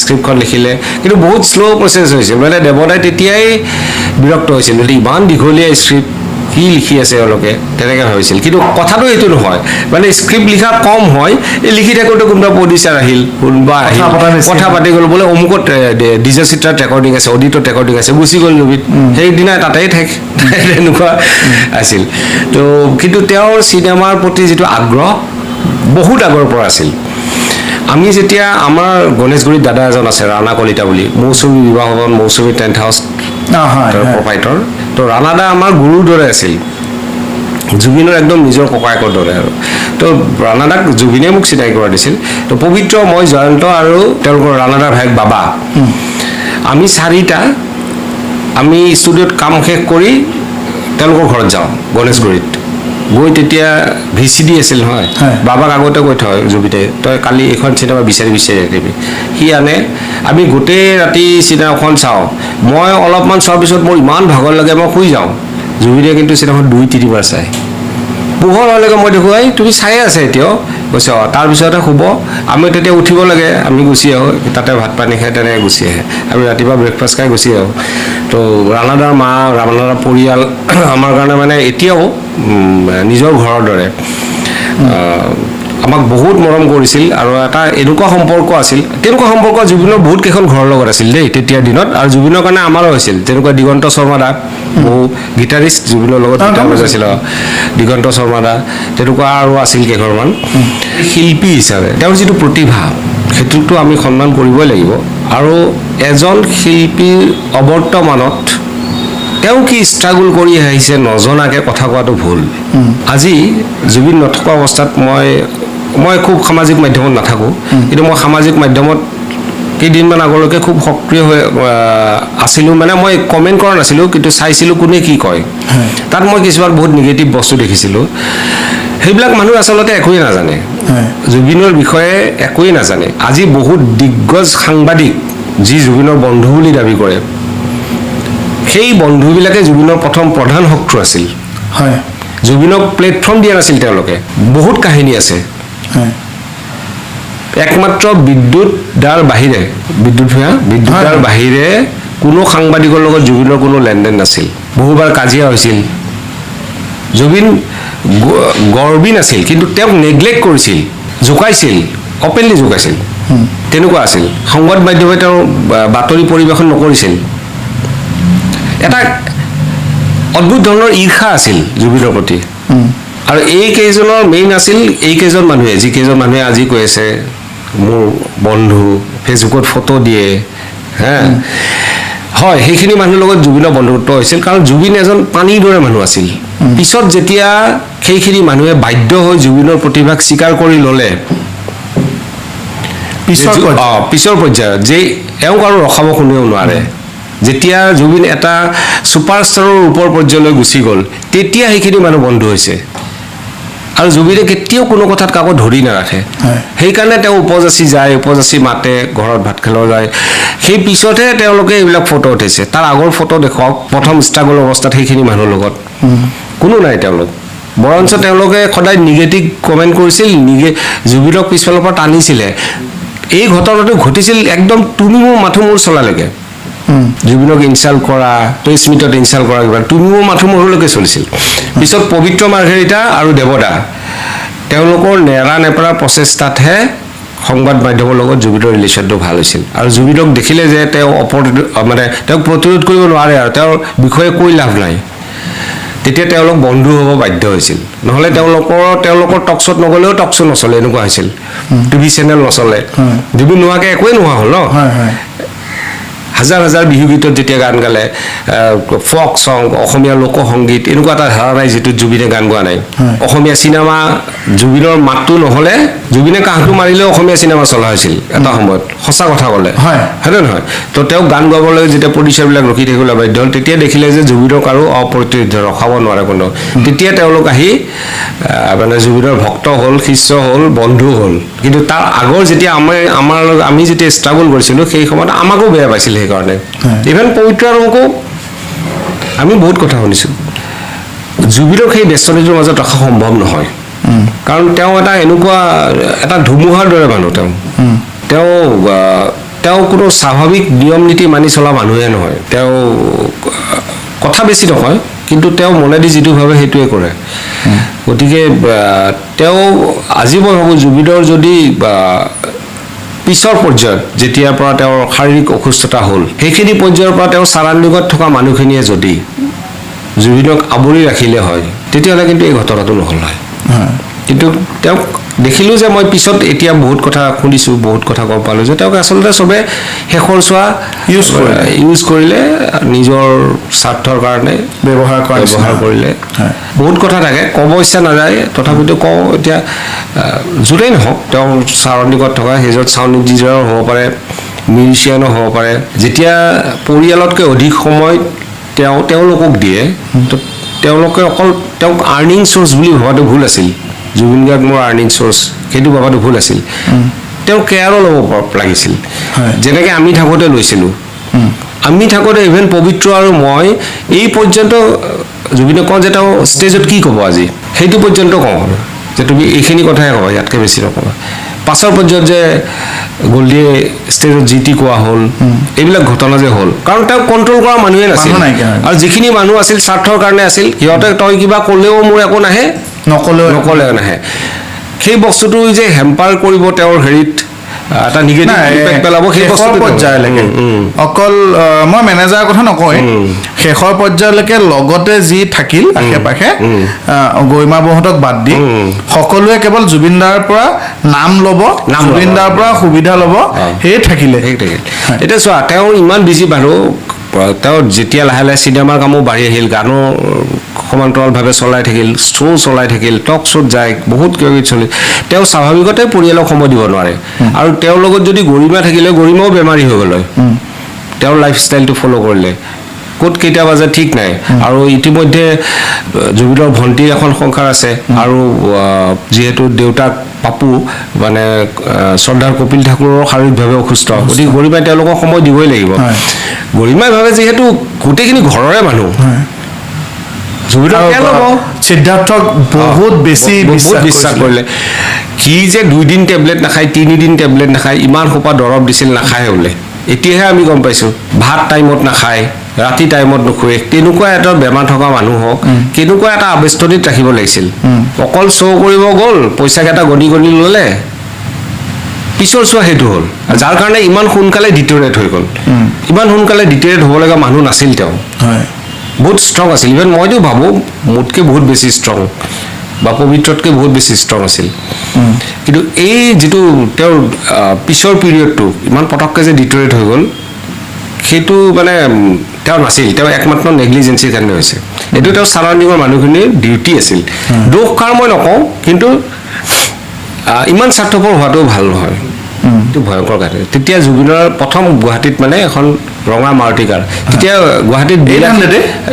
Speaker 2: স্ক্ৰিপ্টখন লিখিলে কিন্তু বহুত শ্ল' প্ৰচেছ হৈছিল মানে দেৱদাই তেতিয়াই বিৰক্ত হৈছিল যদি ইমান দীঘলীয়া স্ক্ৰিপ্ট কি লিখি আছে এওঁলোকে তেনেকৈ ভাবিছিল কিন্তু কথাটো এইটো নহয় মানে স্ক্ৰিপ্ট লিখা কম হয় এই লিখি থাকোঁতে কোনোবা প্ৰডিউচাৰ আহিল কোনোবা আহিল কথা পাতি গ'ল বোলে অমুকত ডিজে চিত্ৰাত ৰেকৰ্ডিং আছে অডিটত ৰেকৰ্ডিং আছে গুচি গ'ল জুবিন সেইদিনা তাতেই তেনেকুৱা আছিল তো কিন্তু তেওঁৰ চিনেমাৰ প্ৰতি যিটো আগ্ৰহ বহুত আগৰ পৰা আছিল আমি যেতিয়া আমাৰ গণেশগুৰিত দাদা এজন আছে ৰাণা কলিতা বুলি মৌচুমী বিবাহ ভৱন মৌচুমী টেণ্ট হাউচ প্ৰপাইটৰ তো ৰাণাদা আমাৰ গুৰুৰ দৰে আছিল জুবিনৰ একদম নিজৰ ককায়েকৰ দৰে আৰু তো ৰাণাদাক জুবিনে মোক চিনাকি কৰা দিছিল তো পবিত্ৰ মই জয়ন্ত আৰু তেওঁলোকৰ ৰাণাদাৰ ভায়েক বাবা আমি 4টা আমি ষ্টুডিঅ'ত কাম শেষ কৰি তেওঁলোকৰ ঘৰত যাওঁ গণেশগুৰিত গৈ তেতিয়া VCD আছিল নহয় বাবাক আগতে কৈ থয় জুবিনে তই কালি এখন চিনেমা বিচাৰি আহিবি সি আনে আমি গোটেই ৰাতি চিনেমাখন চাওঁ মই অলপমান চোৱাৰ পিছত মোৰ ইমান ভাগৰ লাগে মই শুই যাওঁ জুবিনে কিন্তু চিনেমাখন 2-3 বাৰ চাই পোহৰ হ'লেকে মই দেখুৱাই তুমি চাই আছে এতিয়াও কৈছে তাৰপিছতে শুব আমি তেতিয়া উঠিব লাগে আমি গুচি আহোঁ তাতে ভাত পানী খাই তেনেকৈ গুচি আহে আমি ৰাতিপুৱা ব্ৰেকফাষ্ট খাই গুচি আহোঁ তো ৰাণাদাৰ মা ৰাণাদাৰ পৰিয়াল আমাৰ কাৰণে মানে এতিয়াও নিজৰ ঘৰৰ দৰে আমাক বহুত মৰম কৰিছিল আৰু এটা এনেকুৱা সম্পৰ্ক আছিল তেনেকুৱা সম্পৰ্ক জুবিনৰ বহুত কেইখন ঘৰৰ লগত আছিল দেই তেতিয়াৰ দিনত আৰু জুবিনৰ কাৰণে আমাৰো হৈছিল তেনেকুৱা দিগন্ত শৰ্মা দা বহু গীটাৰিষ্ট জুবিনৰ লগত গীটাৰ বজাইছিল দিগন্ত শৰ্মা দা তেনেকুৱা আৰু আছিল কেইঘৰমান শিল্পী হিচাপে তেওঁৰ যিটো প্ৰতিভা সেইটোতো আমি সন্মান কৰিবই লাগিব আৰু এজন শিল্পীৰ অৱৰ্তমানত তেওঁ কি ষ্ট্ৰাগল কৰি আহিছে নজনাকৈ কথা কোৱাটো ভুল আজি জুবিন নথকা অৱস্থাত মই খুব সামাজিক মাধ্যমত নাথাকোঁ কিন্তু মই সামাজিক মাধ্যমত কেইদিনমান আগলৈকে খুব সক্ৰিয় হৈ আছিলোঁ মানে মই কমেণ্ট কৰা নাছিলোঁ কিন্তু চাইছিলোঁ কোনে কি কয় তাত মই কিছুমান বহুত নিগেটিভ বস্তু দেখিছিলোঁ সেইবিলাক মানুহ আচলতে একোৱেই নাজানে জুবিনৰ বিষয়ে একোৱেই নাজানে আজি বহুত দিগ্গজ সাংবাদিক যি জুবিনৰ বন্ধু বুলি দাবী কৰে সেই বন্ধুবিলাকে জুবিনৰ প্ৰধান শত্ৰু আছিল জুবিনক প্লেটফৰ্ম দিয়া নাছিল তেওঁলোকে বহুত কাহিনী আছে একমাত্ৰ বিদ্যুৎদাৰ বাহিৰে বিদ্যুৎদাৰ বাহিৰে কোনো সাংবাদিকৰ লগত জুবিনৰ কোনো লেনদেন নাছিল বহুবাৰ কাজিয়া হৈছিল জুবিন গৰ্বী নাছিল কিন্তু তেওঁক নেগলেক্ট কৰিছিল জোকাইছিল অপেনলি জোকাইছিল তেনেকুৱা আছিল সংবাদ মাধ্যমে তেওঁ বাতৰি পৰিৱেশন নকৰিছিল এটা অদ্ভুত ধৰণৰ ঈৰ্ষা আছিল জুবিনৰ প্ৰতি আৰু এই কেইজনৰ মেইন আছিল এই কেইজন মানুহে যি কেইজন মানুহে আজি কৈ আছে মোৰ বন্ধু ফেচবুকত ফটো দিয়ে হয় সেইখিনি মানুহৰ লগত জুবিনৰ বন্ধুত্ব হৈছিল কাৰণ জুবিন এজন পানীৰ দৰে মানুহ আছিল পিছত যেতিয়া সেইখিনি মানুহে বাধ্য হৈ জুবিনৰ প্ৰতিভাক স্বীকাৰ কৰি ল'লে পিছৰ পৰ্যায়ত যে এওঁক আৰু ৰখাব কোনেও নোৱাৰে যেতিয়া জুবিন এটা ছুপাৰষ্টাৰৰ ওপৰ পৰ্যায়লৈ গুচি গ'ল তেতিয়া সেইখিনি মানুহ বন্ধু হৈছে আৰু জুবিনে কেতিয়াও কোনো কথাত কাকো ধৰি নাৰাখে সেইকাৰণে তেওঁ উপজাচি মাতে ঘৰত ভাত খাব যায় সেই পিছতহে তেওঁলোকে এইবিলাক ফটো উঠিছে তাৰ আগৰ ফটো দেখুৱাওক প্ৰথম ষ্ট্ৰাগল অৱস্থাত সেইখিনি মানুহৰ লগত কোনো নাই তেওঁলোক বৰঞ্চ তেওঁলোকে সদায় নিগেটিভ কমেণ্ট কৰিছিল জুবিনক পিছফালৰ পৰা টানিছিলে এই ঘটনাটো ঘটিছিল একদম তুমি মোৰ মাথো মোৰ চলালৈকে জুবিনক ইনচাল্ট কৰা তই স্মিতক ইনচাল্ট কৰা কিবা তুমি মোৰ মাথো মোৰলৈকে চলিছিল পিছত পবিত্ৰ মাৰ্ঘেৰিটা আৰু দেৱদা তেওঁলোকৰ নেৰা নেপেৰা প্ৰচেষ্টাতহে সংবাদ মাধ্যমৰ লগত জুবিনৰ ৰিলেশ্যনটো ভাল হৈছিল আৰু জুবিনক দেখিলে যে তেওঁ তেওঁক প্ৰতিৰোধ কৰিব নোৱাৰে আৰু তেওঁৰ বিষয়ে কৈ লাভ নাই তেতিয়া তেওঁলোক বন্ধু হ'ব বাধ্য হৈছিল নহ'লে তেওঁলোকৰ টকশ্বত নগ'লেও টকশ্ব নচলে এনেকুৱা হৈছিল টিভি চেনেল নচলে জুবিন নোহোৱাকৈ একোৱেই নোহোৱা হ'ল ন হাজাৰ হাজাৰ বিহুগীতত যেতিয়া গান গালে ফক চং অসমীয়া লোকসংগীত এনেকুৱা এটা ধাৰা নাই যিটো জুবিনে গান গোৱা নাই অসমীয়া চিনেমা জুবিনৰ মাতটো নহ'লে জুবিনে কাহটো মাৰিলেও অসমীয়া চিনেমা চলা হৈছিল এটা সময়ত সঁচা কথা ক'লে হয়নে নহয় তো তেওঁক গান গাবলৈ যেতিয়া প্ৰডিউচাৰবিলাক ৰখি থাকিবলৈ বাধ্য হ'ল তেতিয়া দেখিলে যে জুবিনক আৰু অপ্ৰতিৰোধ ৰখাব নোৱাৰে কোনো তেতিয়া তেওঁলোক আহি মানে জুবিনৰ ভক্ত হ'ল শিষ্য হ'ল বন্ধু হ'ল কিন্তু তাৰ আগৰ যেতিয়া আমি যেতিয়া ষ্ট্ৰাগল কৰিছিলোঁ সেই সময়ত আমাকো বেয়া পাইছিল সেইকাৰণে ইভেন পবিত্ৰ আৰু মোকো আমি বহুত কথা শুনিছোঁ জুবিনক সেই ব্যস্ততাটোৰ মাজত ৰখা সম্ভৱ নহয় কাৰণ তেওঁ এটা এনেকুৱা এটা ধুমুহাৰ দৰে মানুহ তেওঁ কোনো স্বাভাৱিক নিয়ম নীতি মানি চলা মানুহে নহয় তেওঁ কথা বেছি নকয় কিন্তু তেওঁ মনেদি যিটো ভাবে সেইটোৱে কৰে গতিকে তেওঁ আজি মই ভাবোঁ জুবিনৰ যদি পিছৰ পৰ্যায়ত যেতিয়াৰ পৰা তেওঁৰ শাৰীৰিক অসুস্থতা হ'ল সেইখিনি পৰ্যায়ৰ পৰা তেওঁৰ চাৰাউণ্ডিঙত থকা মানুহখিনিয়ে যদি জুবিনক আৱৰি ৰাখিলে হয় তেতিয়াহ'লে কিন্তু এই ঘটনাটো নহ'ল হয় কিন্তু তেওঁক দেখিলোঁ যে মই পিছত এতিয়া বহুত কথা শুনিছোঁ বহুত কথা গম পালোঁ যে তেওঁক আচলতে চবে শেষৰ চোৱা ইউজ কৰিলে নিজৰ স্বাৰ্থৰ কাৰণে ব্যৱহাৰ কৰিলে বহুত কথা থাকে ক'ব ইচ্ছা নাযায় তথাপিতো কওঁ এতিয়া যোনেই নহওক তেওঁৰ চাৰাউণ্ডিঙত থকা সেইজন চাউণ্ড ইঞ্জিনিয়াৰো হ'ব পাৰে মিউজিচিয়ানো হ'ব পাৰে যেতিয়া পৰিয়ালতকৈ অধিক সময় তেওঁলোকক দিয়ে তো তেওঁলোকে অকল তেওঁক আৰ্নিং চ'ৰ্চ বুলি ভবাটো ভুল আছিল জুবিন গাৰ্গ মোৰ আৰ্নিং চ'ৰ্চ সেইটো ভবাটো ভুল আছিল তেওঁ কেয়াৰো ল'ব লাগিছিল যেনেকৈ আমি থাকোঁতে লৈছিলোঁ আমি থাকোঁতে ইভেন পবিত্ৰ আৰু মই এই পৰ্যন্ত জুবিনক কওঁ যে তেওঁ ষ্টেজত কি ক'ব আজি সেইটো পৰ্যন্ত কওঁ যে তুমি এইখিনি কথাই ক'বা ইয়াতকৈ বেছি নক'বা পাছৰ পৰ্যায়ত যে গল্ডিয়ে ষ্টেজত যি টি কোৱা হ'ল এইবিলাক ঘটনা যে হ'ল কাৰণ তেওঁক কণ্ট্ৰল কৰা মানুহে নাছিল আৰু যিখিনি মানুহ আছিল স্বাৰ্থৰ কাৰণে আছিল সিহঁতে তই কিবা ক'লেও মোৰ একো নাহে নক'লেও নাহে সেই বস্তুটো যে হেম্পাৰ কৰিব তেওঁৰ হেৰিত এটা নিগেটিভ ইম্পেক্ট পেলাব সেই
Speaker 1: শেষৰ পৰ্যায়লৈকে অকল মই মেনেজাৰৰ কথা নকওঁৱেই শেষৰ পৰ্যায়লৈকে লগতে যি থাকিল আশে পাশে গৰিমা বৌহঁতক বাদ দি সকলোৱে কেৱল জুবিনদাৰ পৰা নাম ল'ব জুবিনদাৰ পৰা সুবিধা ল'ব সেয়ে থাকিলে
Speaker 2: এতিয়া চোৱা তেওঁ ইমান বিজি মানুহ তেওঁ যেতিয়া লাহে লাহে চিনেমাৰ কামো বাঢ়ি আহিল গানো সমান্তৰালভাৱে চলাই থাকিল শ্ব' চলাই থাকিল টক শ্ব'ত যায় বহুত কিবা কিবি চলি তেওঁ স্বাভাৱিকতে পৰিয়ালক সময় দিব নোৱাৰে আৰু তেওঁৰ লগত যদি গৰিমা থাকিলে গৰিমাও বেমাৰী হৈ গ'ল হয় তেওঁৰ লাইফষ্টাইলটো ফ'ল' কৰিলে ক'ত কেইটা বাজে ঠিক নাই আৰু ইতিমধ্যে জুবিনৰ ভণ্টিৰ এখন সংসাৰ আছে আৰু যিহেতু দেউতাক পাপু মানে শ্ৰদ্ধাৰ কপিল ঠাকুৰৰ শাৰীৰিকভাৱে অসুস্থ গতিকে গৰিমাই তেওঁলোকক সময় দিবই লাগিব গৰিমাই ভাবে যিহেতু গোটেইখিনি ঘৰৰে মানুহ
Speaker 1: সিদ্ধাৰ্থক বহুত বেছি
Speaker 2: বিশ্বাস কৰিলে সি যে 2 দিন টেবলেট নাখায় 3 দিন টেবলেট নাখায় ইমান সোপা দৰৱ দিছিল নাখায় বোলে এতিয়াহে আমি গম পাইছোঁ ভাত টাইমত নাখায় ৰাতি টাইমত নুখুৱে তেনেকুৱা এটা বেমাৰ থকা মানুহক কেনেকুৱা এটা আৱেষ্টনীত ৰাখিব লাগিছিল অকল শ্ব' কৰিব গ'ল পইচাকেইটা গণি ল'লে পিছৰ চোৱা সেইটো হ'ল যাৰ কাৰণে ইমান সোনকালে ডিটেৰিয়েট হৈ গ'ল ইমান সোনকালে ডিটেৰিয়েট হ'ব লগা মানুহ নাছিল তেওঁ বহুত ষ্ট্ৰং আছিল ইভেন মইতো ভাবোঁ মোতকৈ বহুত বেছি ষ্ট্ৰং বা পবিত্ৰতকৈ বহুত বেছি ষ্ট্ৰং আছিল কিন্তু এই যিটো তেওঁৰ পিছৰ পিৰিয়ডটো ইমান পটককৈ যে ডিটেৰিয়েট হৈ গ'ল সেইটো মানে তেওঁ নাছিল তেওঁ একমাত্ৰ নেগলিজেঞ্চিৰ কাৰণে হৈছে এইটো তেওঁৰ চাৰাউণ্ডিঙৰ মানুহখিনিৰ ডিউটি আছিল দোষ কাৰ মই নকওঁ কিন্তু ইমান স্বাৰ্থপৰ হোৱাটো ভাল নহয় এইটো ভয়ংকৰ কথা তেতিয়া জুবিনৰ প্ৰথম গুৱাহাটীত মানে এখন ৰঙা মাৰুতি কাৰ তেতিয়া গুৱাহাটীত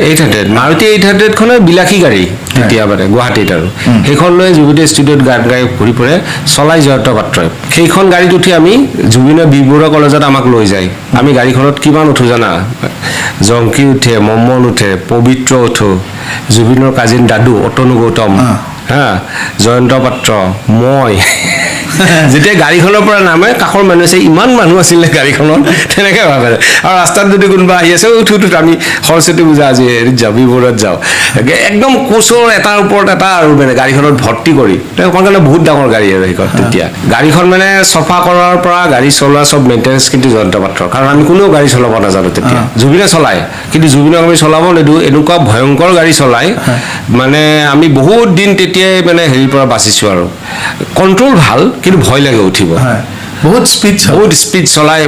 Speaker 2: 800 মাৰুতি 800খনে বিলাসী গাড়ী তেতিয়া মানে গুৱাহাটীত আৰু সেইখন লৈ জুবিনে ষ্টুডিঅ'ত গান গাই ঘূৰি ফুৰে চলাই জয়ন্ত পাত্ৰই সেইখন গাড়ীত উঠি আমি জুবিনে বি বৰুৱা কলেজত আমাক লৈ যায় আমি গাড়ীখনত কিমান উঠো জানা জংকি উঠে মমন উঠে পবিত্ৰ উঠো জুবিনৰ কাজিন দাদু অতনু গৌতম হা জয়ন্ত পাত্ৰ মই যেতিয়া গাড়ীখনৰ পৰা নামে কাষৰ মানুহ আছে ইমান মানুহ আছিলে গাড়ীখনত তেনেকৈ ভাবে আৰু ৰাস্তাত যদি কোনোবা আহি আছে উঠো আমি সৰস্বতী পূজা আজি যাবি বৰত যাওঁ একদম কোচৰ এটাৰ ওপৰত এটা আৰু মানে গাড়ীখনত ভৰ্তি কৰি সেইখন কাৰণে বহুত ডাঙৰ গাড়ী আৰু সেইখন তেতিয়া গাড়ীখন মানে চফা কৰাৰ পৰা গাড়ী চলোৱা চব মেইনটেনেঞ্চ কিন্তু জয়ন্ত পাত্ৰৰ কাৰণ আমি কোনেও গাড়ী চলাব নাজানো তেতিয়া জুবিনে চলায় কিন্তু জুবিনক আমি চলাব নিদিওঁ এনেকুৱা ভয়ংকৰ গাড়ী চলায় মানে আমি বহুত দিন তেতিয়াই মানে হেৰিৰ পৰা বাচিছোঁ আৰু কণ্ট্ৰল ভাল কিন্তু ভয় লাগে উঠিব
Speaker 1: বহুত স্পীড
Speaker 2: বহুত স্পীড চলাই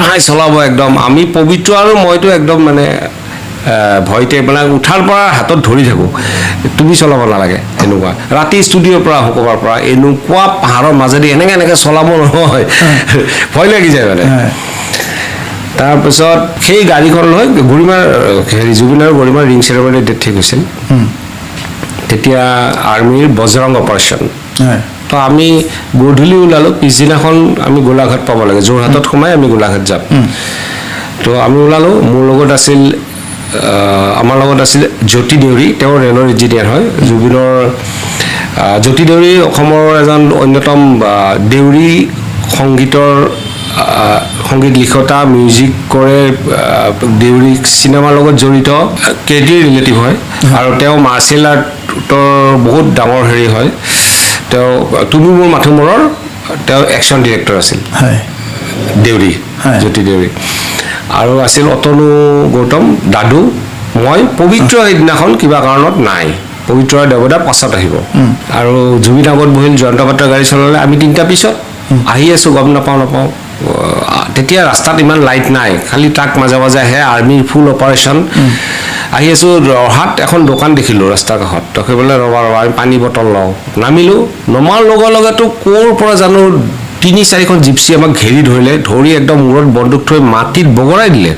Speaker 2: ফাই চলাব একদম আমি পবিত্ৰ আৰু মইতো একদম মানে ভয়তে মানে উঠাৰ পৰা হাতত ধৰি থাকোঁ তুমি চলাব নালাগে এনেকুৱা ৰাতি ষ্টুডিঅ'ৰ পৰা ক'ৰবাৰ পৰা এনেকুৱা পাহাৰৰ মাজেদি এনেকৈ চলাব নহয় ভয় লাগি যায় মানে তাৰপিছত সেই গাড়ীখন লৈ গৰিমাৰ জুবিন আৰু গৰিমাৰ ৰিং চেৰেমনি ডেট ঠিক হৈছিল তেতিয়া আৰ্মিৰ বজৰং অপাৰেশ্যন তো আমি গধূলি ওলালোঁ পিছদিনাখন আমি গোলাঘাট পাব লাগে যোৰহাটত সোমাই আমি গোলাঘাট যাম তো আমি ওলালোঁ মোৰ লগত আছিল আমাৰ লগত আছিল জ্যোতি দেউৰী তেওঁ ৰেলৰ ইঞ্জিনিয়াৰ হয় জুবিনৰ জ্যোতি দেউৰী অসমৰ এজন অন্যতম দেউৰী সংগীতৰ সংগীত লিখতা মিউজিক কৰে দেউৰী চিনেমাৰ লগত জড়িত কেডিৰ ৰিলেটিভ হয় আৰু তেওঁ মাৰ্চিয়েল আৰ্টৰ বহুত ডাঙৰ হেৰি হয় তেওঁ তুমি মোৰ মাথো মূৰৰ তেওঁ একশ্যন ডিৰেক্টৰ আছিল দেউৰী জ্যোতি দেউৰী আৰু আছিল অতনু গৌতম দাদু মই পবিত্ৰ সেইদিনাখন কিবা কাৰণত নাই পবিত্ৰ দেৱদা পাছত আহিব আৰু জুবিন আগত বহিল জয়ন্ত পাত্ৰ গাড়ী চলালে আমি তিনিটা পিছত আহি আছোঁ গম নাপাওঁ তেতিয়া ৰাস্তাত ইমান লাইট নাই খালি ট্ৰাক মাজে মাজে আহে আৰ্মিৰ ফুল অপাৰেশ্যন আহি আছোঁ ৰহাত এখন দোকান দেখিলোঁ ৰাস্তাৰ কাষত তো সেইবোলে ৰবা আমি পানী বটল লওঁ নামিলোঁ নমাৰ লগে লগেতো ক'ৰ পৰা জানো 3-4খন জিপচি আমাক ঘেৰি ধৰিলে ধৰি একদম মূৰত বন্দুক থৈ মাটিত বগৰাই দিলে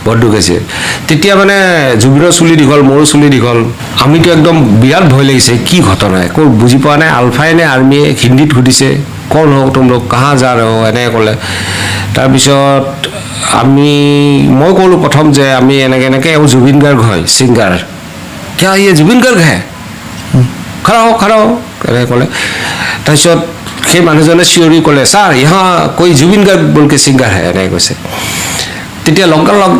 Speaker 2: বন্দুক আছে তেতিয়া মানে জুবিনৰ চুলি দীঘল মোৰো চুলি দীঘল আমিতো একদম বিৰাট ভয় লাগিছে কি ঘটনা একো বুজি পোৱা নাই আলফাই নে আৰ্মিয়ে হিন্দীত সুধিছে কোন হওক তোমলোক কাহা যা ৰহ এনেকৈ ক'লে তাৰপিছত মই ক'লোঁ প্ৰথম যে আমি এনেকৈ জুবিন গাৰ্গ হয় ছিংগাৰ কিয় ইয়ে জুবিন গাৰ্গ হে খাৰা হওক এনেকৈ ক'লে তাৰপিছত সেই মানুহজনে চিঞৰি ক'লে ছাৰ ইহা কৈ জুবিন গাৰ্গ বলকে ছিংগাৰ হে এনেকৈ কৈছে তেতিয়া লগালগ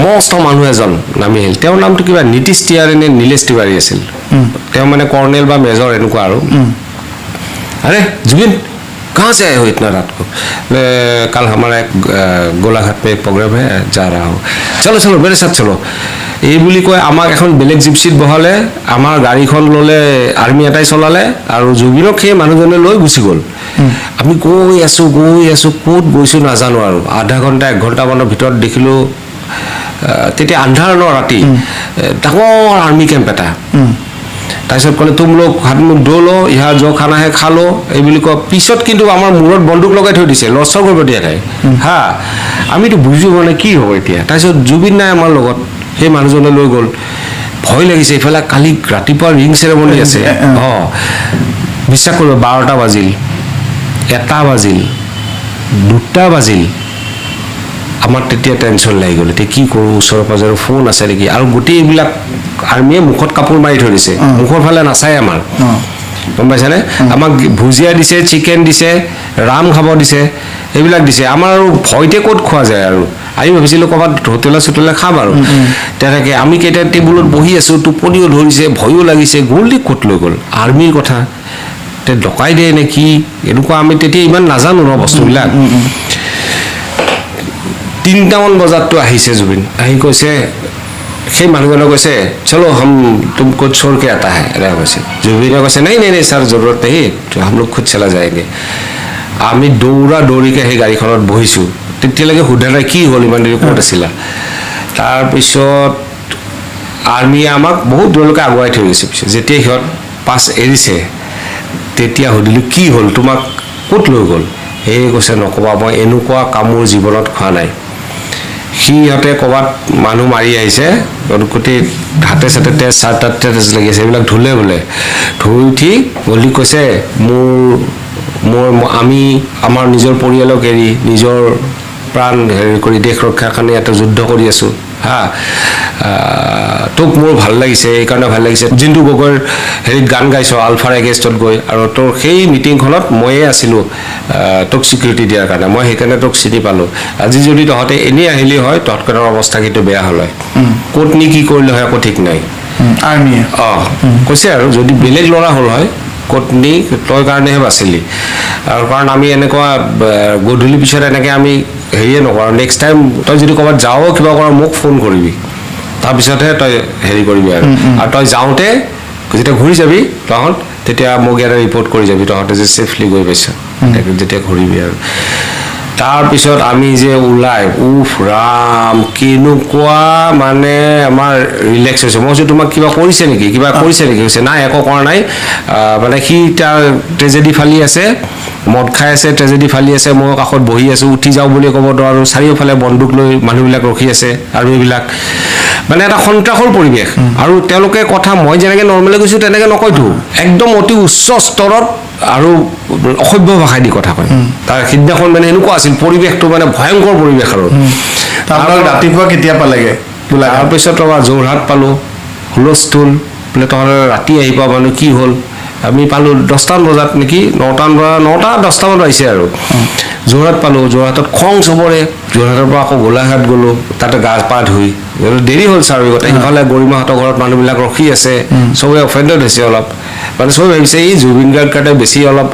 Speaker 2: মস্ত মানুহ এজন নামি আহিল তেওঁৰ নামটো কিবা নীতিশ তিৱাৰী নে নীলেশ তিৱাৰী আছিল তেওঁ মানে কৰ্ণেল বা মেজৰ এনেকুৱা আৰু আৰে জুবিন कहाँ से आए हो इतना रात को कल हमारा एक गोलाघाट में एक प्रोग्राम है जा रहा हूँ चलो मेरे साथ चलो এই বুলি কৈ আমাক এখন বেলেগ জিপচিত বহালে আমাৰ গাড়ীখন ল'লে আৰ্মি এটাই চলালে আৰু জুবিনক সেই মানুহজনে লৈ গুচি গ'ল আমি গৈ আছোঁ ক'ত গৈছোঁ নাজানো আৰু আধা ঘণ্টা 1 ঘণ্টামানৰ ভিতৰত দেখিলোঁ তেতিয়া আন্ধাৰ ন ৰাতি ডাঙৰ আৰ্মি কেম্প এটা তাৰপিছত ক'লে তুম লোক হাত মুখ ধো লো ইহা যো খানা হে খা লো এই বুলি কয় পিছত কিন্তু আমাৰ মূৰত বন্দুক লগাই থৈ দিছে লৰচৰ কৰিব দিয়া নাই হা আমিতো বুজিব মানে কি হ'ব এতিয়া তাৰপিছত জুবিন নাই আমাৰ লগত সেই মানুহজনে লৈ গ'ল ভয় লাগিছে ইফালে কালি ৰাতিপুৱা ৰিং চেৰেমনি আছে বিশ্বাস কৰিব 12টা বাজিল 1টা বাজিল 2টা বাজিল আমাৰ তেতিয়া টেনশ্যন লাগি গ'ল এতিয়া কি কৰোঁ ওচৰৰ পাজৰৰ ফোন আছে নেকি আৰু গোটেইবিলাক আৰ্মিয়ে মুখত কাপোৰ মাৰি থৈ দিছে মুখৰ ফালে নাচায় আমাৰ গম পাইছানে আমাক ভুজিয়া দিছে চিকেন দিছে ৰাম খাব দিছে এইবিলাক দিছে আমাৰ আৰু ভয়তে ক'ত খোৱা যায় আৰু আমি ভাবিছিলোঁ ক'ৰবাত হোটেলে খাম আৰু তেনেকৈ আমি কেইটা টেবুলত বহি আছোঁ টোপনিও ধৰিছে ভয়ো লাগিছে গ'ল ক'ত লৈ গ'ল আৰ্মিৰ কথা তে ডকাই দিয়ে নে কি এনেকুৱা আমি তেতিয়া ইমান নাজানো ন বস্তুবিলাক 3টামান বজাততো আহিছে জুবিন আহি কৈছে সেই মানুহজনে কৈছে চলো हम तुमको छोड़ के आता है এনেকৈ কৈছে জুবিনে কৈছে नहीं सर जरूरत नहीं हम लोग खुद चला जाएंगे আমি দৌৰিকে সেই গাড়ীখনত বহিছোঁ তেতিয়ালৈকে সোধা নাই কি হ'ল ইমান দেৰি ক'ত আছিলা তাৰপিছত আৰ্মিয়ে আমাক বহুত দূৰলৈকে আগুৱাই থৈ গৈছে পিছত যেতিয়া সিহঁত পাছ এৰিছে তেতিয়া সুধিলোঁ কি হ'ল তোমাক ক'ত লৈ গ'ল সেই কৈছে নক'বা মই এনেকুৱা কামোৰ জীৱনত খোৱা নাই সিহঁতে ক'ৰবাত মানুহ মাৰি আহিছে গোটেই হাতে চাতে তেজ চাৰ্টাতে তেজ লাগি আছে এইবিলাক ধুলে বোলে ধুই উঠি গলি কৈছে আমি আমাৰ নিজৰ পৰিয়ালক এৰি নিজৰ প্ৰাণ হেৰি কৰি দেশ ৰক্ষাৰ কাৰণে এটা যুদ্ধ কৰি আছোঁ হা তোক মোৰ ভাল লাগিছে এইকাৰণে ভাল লাগিছে জিন্তু গগৈৰ হেৰিত গান গাইছ আলফাৰ এগেইনষ্টত গৈ আৰু তোৰ সেই মিটিংখনত ময়ে আছিলোঁ তোক স্বীকৃতি দিয়াৰ কাৰণে মই সেইকাৰণে তোক চিনি পালোঁ আজি যদি তহঁতে এনেই আহিলি হয় তহঁতকেইটাৰ অৱস্থা কিন্তু বেয়া হ'ল হয় ক'ত নি কি কৰিলে হয় একো ঠিক নাই
Speaker 1: আৰ্মিয়ে
Speaker 2: কৈছে আৰু যদি বেলেগ ল'ৰা হ'ল হয় ক'ত নি তই কাৰণেহে বাচিলি আৰু কাৰণ আমি এনেকুৱা গধূলি পিছত এনেকৈ আমি হেৰিয়ে নকৰোঁ নেক্সট টাইম তই যদি ক'ৰবাত যাৱ কিবা কৰা মোক ফোন কৰিবি তাৰপিছতহে তই হেৰি কৰিবি আৰু তই যাওঁতে যেতিয়া ঘূৰি যাবি তহঁত তেতিয়া মোক ইয়াতে ৰিপৰ্ট কৰি যাবি তহঁতে যে ছেফলি গৈ পাইছ যেতিয়া ঘূৰিবি আৰু তাৰপিছত আমি যে ওলাই উফ ৰাম কেনেকুৱা মানে আমাৰ ৰিলেক্স হৈছে মই কৈছোঁ তোমাক কিবা কৰিছে নেকি কৈছে নাই একো কৰা নাই মানে সি তাৰ ট্ৰেজেডি ফালি আছে মদ খাই আছে ট্ৰেজেডি ফালি আছে মই কাষত বহি আছোঁ উঠি যাওঁ বুলি ক'ব নোৱাৰোঁ চাৰিওফালে বন্দুক লৈ মানুহবিলাক ৰখি আছে আৰু এইবিলাক মানে এটা সন্ত্ৰাসৰ পৰিৱেশ আৰু তেওঁলোকে কথা মই যেনেকৈ নৰ্মেলি কৈছোঁ তেনেকৈ নকয়তো একদম অতি উচ্চ স্তৰত আৰু অসভ্য ভাষাই দি কথা কয় তাৰ সিদিনাখন মানে এনেকুৱা আছিল পৰিৱেশটো মানে ভয়ংকৰ পৰিৱেশ আৰু
Speaker 1: ৰাতিপুৱা কেতিয়া পালেগে
Speaker 2: তাৰপিছত আমাৰ যোৰহাট পালোঁ হুলস্থুল বোলে তহঁতে ৰাতি আহি পোৱা মানুহ কি হ'ল আমি পালোঁ 10টামান বজাত নেকি 9:10 আহিছে আৰু যোৰহাট পালোঁ যোৰহাটত খং চবৰে যোৰহাটৰ পৰা আকৌ গোলাঘাট গ'লোঁ তাতে গা পা ধুই দেৰি হ'ল ছাৰ গোটেই সিফালে গৰিমাহঁতৰ ঘৰত মানুহবিলাক ৰখি আছে চবে অফেণ্ডেড হৈছে অলপ মানে চবে ভাবিছে এই জুবিন গাৰ্গ কাৰণে বেছি অলপ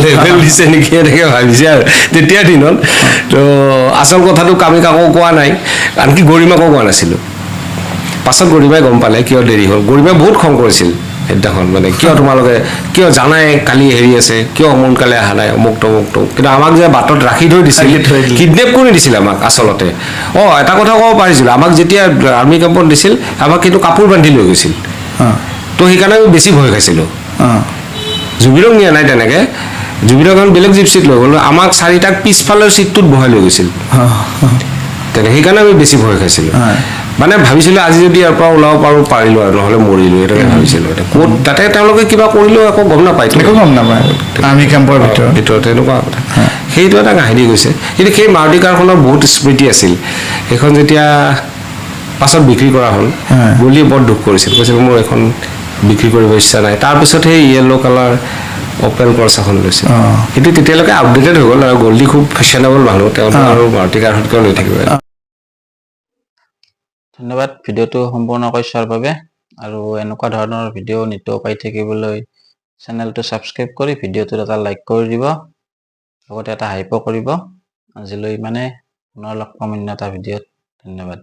Speaker 2: লেভেল দিছে নেকি এনেকৈ ভাবিছে আৰু তেতিয়াৰ দিনত তো আচল কথাটো আমি কাকো কোৱা নাই আনকি গৰিমাকো কোৱা নাছিলোঁ পাছত গৰিমাই গম পালে কিয় দেৰি হ'ল গৰিমাই বহুত খং কৰিছিল সেইদিনাখন মানে কিয় তোমালোকে কিয় জানাই কালি হেৰি আছে কিয় সোনকালে অহা নাই অমুক তমুকটো কিন্তু আমাক যে বাটত ৰাখি থৈ দিছিল কিডনেপ কৰি দিছিল আমাক আচলতে এটা কথা ক'ব পাৰিছিলোঁ আমাক যেতিয়া আৰ্মি কেম্পত দিছিল আমাক কিন্তু কাপোৰ বান্ধি লৈ গৈছিল তো সেইকাৰণে আমি বেছি ভয় খাইছিলোঁ জুবিনক নিয়া নাই তেনেকৈ জুবিনক এখন বেলেগ জিপচিত লৈ গ'লোঁ আমাক চাৰিটাক পিছফালৰ চিটটোত বহাই লৈ গৈছিল তেনে সেইকাৰণে আমি বেছি ভয় খাইছিলোঁ মানে ভাবিছিলোঁ আজি যদি ইয়াৰ পৰা ওলাব পাৰিলোঁ আৰু নহ'লে মৰিলোঁ এনেকৈ ভাবিছিলোঁ ক'ত তাতে তেওঁলোকে কিবা কৰিলেও একো গম নাপায়
Speaker 1: আৰ্মি কেম্পৰ
Speaker 2: ভিতৰত এনেকুৱা কথা সেইটো এটা কাহিনী গৈছে কিন্তু সেই মাৰুতি কাৰখনৰ বহুত স্মৃতি আছিল সেইখন যেতিয়া পাছত বিক্ৰী কৰা হ'ল গলিয়ে বৰ দুখ কৰিছিল কৈছিল মোৰ এখন বিক্ৰী কৰিব ইচ্ছা নাই তাৰপিছত সেই য়েল্ল' কালাৰ অপেল ক্ৰছ এখন লৈছে কিন্তু তেতিয়ালৈকে আপডেটেড হৈ গ'ল আৰু গল্ডি খুব ফেশ্বনেবল মানুহ তেওঁলোকে আৰু মাৰুতি কাৰখনকেও লৈ থাকিব
Speaker 3: ধন্যবাদ ভিডিঅ'টো সম্পূৰ্ণকৈ চোৱাৰ বাবে আৰু এনেকুৱা ধৰণৰ ভিডিঅ' নিতৌ পাই থাকিবলৈ চেনেলটো ছাবস্ক্ৰাইব কৰি ভিডিঅ'টোত এটা লাইক কৰি দিব লগতে এটা হাইপো কৰিব আজিলৈ ইমানে পুনৰ লগ পাম অন্য এটা ভিডিঅ'ত ধন্যবাদ